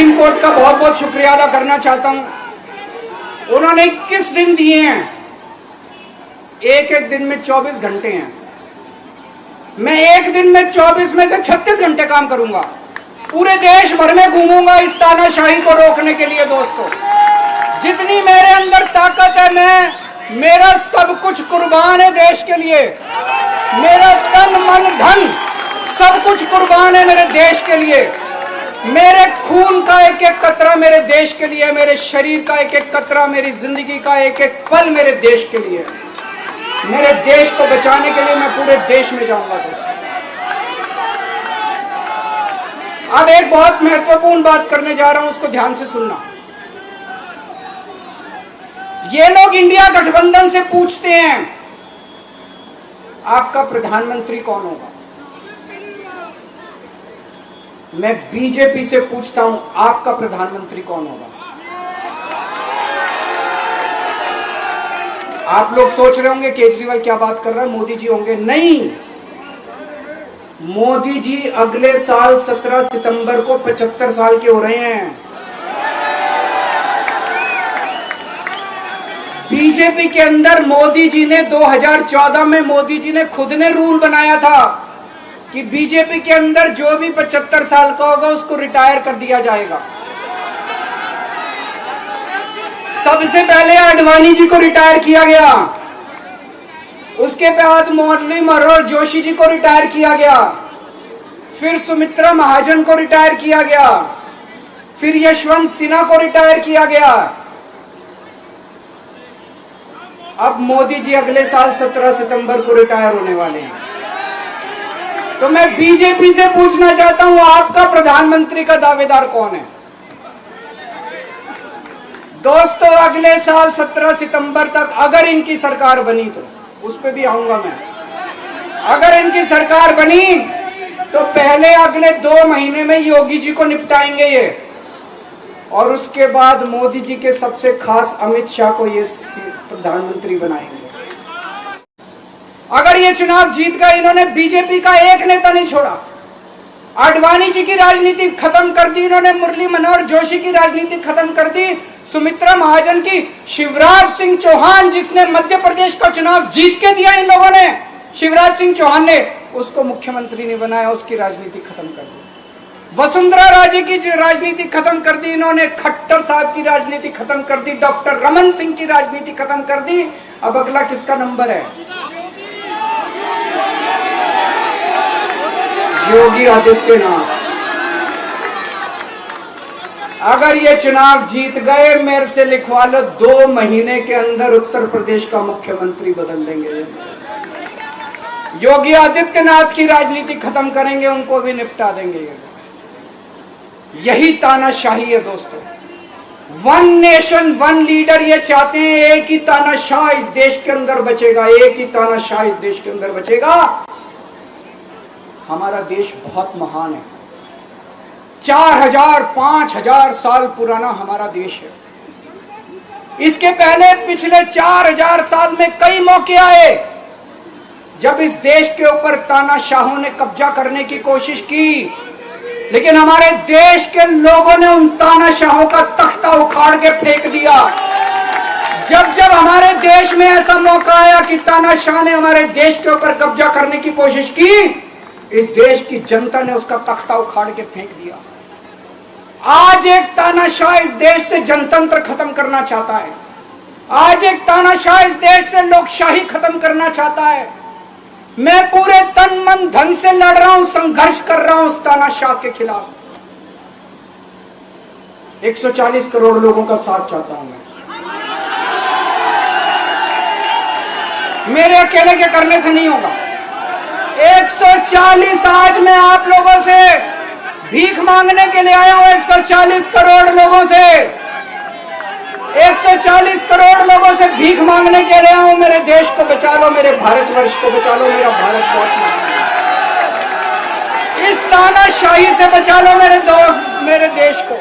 Supreme court का बहुत बहुत शुक्रिया अदा करना चाहता हूं। उन्होंने 21 दिन दिए हैं, एक एक दिन में 24 घंटे हैं। मैं एक दिन में 24 में से 36 घंटे काम करूंगा, पूरे देश भर में घूमूंगा इस तानाशाही को रोकने के लिए। दोस्तों, जितनी मेरे अंदर ताकत है, मेरा सब कुछ कुर्बान है देश के लिए। मेरा तन मन धन सब कुछ कुर्बान है मेरे देश के लिए। मेरे खून का एक एक कतरा मेरे देश के लिए, मेरे शरीर का एक एक कतरा, मेरी जिंदगी का एक एक पल मेरे देश के लिए। मेरे देश को बचाने के लिए मैं पूरे देश में जाऊंगा। दोस्तों, अब एक बहुत महत्वपूर्ण बात करने जा रहा हूं, उसको ध्यान से सुनना। ये लोग इंडिया गठबंधन से पूछते हैं आपका प्रधानमंत्री कौन होगा। मैं बीजेपी से पूछता हूं आपका प्रधानमंत्री कौन होगा। आप लोग सोच रहे होंगे केजरीवाल क्या बात कर रहा है, मोदी जी होंगे। नहीं, मोदी जी अगले साल 17 सितंबर को 75 साल के हो रहे हैं। बीजेपी के अंदर मोदी जी ने 2014 में मोदी जी ने खुद ने रूल बनाया था कि बीजेपी के अंदर जो भी 75 साल का होगा उसको रिटायर कर दिया जाएगा। सबसे पहले आडवाणी जी को रिटायर किया गया, उसके बाद मुरली मनोहर जोशी जी को रिटायर किया गया, फिर सुमित्रा महाजन को रिटायर किया गया, फिर यशवंत सिन्हा को रिटायर किया गया। अब मोदी जी अगले साल 17 सितंबर को रिटायर होने वाले हैं। तो मैं बीजेपी से पूछना चाहता हूं आपका प्रधानमंत्री का दावेदार कौन है। दोस्तों, अगले साल 17 सितंबर तक अगर इनकी सरकार बनी, तो उस पर भी आऊंगा मैं। अगर इनकी सरकार बनी तो पहले अगले 2 महीने में योगी जी को निपटाएंगे ये, और उसके बाद मोदी जी के सबसे खास अमित शाह को ये प्रधानमंत्री बनाएंगे। अगर ये चुनाव जीत गए, इन्होंने बीजेपी का एक नेता नहीं छोड़ा। आडवाणी जी की राजनीति खत्म कर दी इन्होंने, मुरली मनोहर जोशी की राजनीति खत्म कर दी, सुमित्रा महाजन की, शिवराज सिंह चौहान जिसने मध्य प्रदेश का चुनाव जीत के दिया इन लोगों ने, शिवराज सिंह चौहान ने उसको मुख्यमंत्री नहीं बनाया, उसकी राजनीति खत्म कर दी। वसुंधरा राजे की राजनीति खत्म कर दी इन्होंने, खट्टर साहब की राजनीति खत्म कर दी, डॉक्टर रमन सिंह की राजनीति खत्म कर दी। अब अगला किसका नंबर है? योगी आदित्यनाथ। अगर ये चुनाव जीत गए, मेरे से लिखवा लो, 2 महीने के अंदर उत्तर प्रदेश का मुख्यमंत्री बदल देंगे। योगी आदित्यनाथ की राजनीति खत्म करेंगे, उनको भी निपटा देंगे। यही तानाशाही है दोस्तों। 1 नेशन 1 लीडर ये चाहते हैं, एक ही तानाशाह इस देश के अंदर बचेगा, एक ही तानाशाह इस देश के अंदर बचेगा। हमारा देश बहुत महान है, 4000 5000 साल पुराना हमारा देश है। इसके पहले पिछले 4000 साल में कई मौके आए जब इस देश के ऊपर तानाशाहों ने कब्जा करने की कोशिश की, लेकिन हमारे देश के लोगों ने उन तानाशाहों का तख्ता उखाड़ के फेंक दिया। जब जब हमारे देश में ऐसा मौका आया कि तानाशाह ने हमारे देश के ऊपर कब्जा करने की कोशिश की, इस देश की जनता ने उसका तख्ता उखाड़ के फेंक दिया। आज एक तानाशाह इस देश से जनतंत्र खत्म करना चाहता है, आज एक तानाशाह इस देश से लोकशाही खत्म करना चाहता है। मैं पूरे तन मन धन से लड़ रहा हूं, संघर्ष कर रहा हूं उस तानाशाह के खिलाफ। 140 करोड़ लोगों का साथ चाहता हूं मैं। मेरे अकेले के करने से नहीं होगा। 140 आज मैं आप लोगों से भीख मांगने के लिए आया हूं, 140 करोड़ लोगों से, 140 करोड़ लोगों से भीख मांगने के लिए आया हूं। मेरे देश को बचा लो, मेरे भारतवर्ष को बचा लो, मेरा भारत बहुत महान है। इस तानाशाही से बचा लो मेरे दोस्त, मेरे देश को।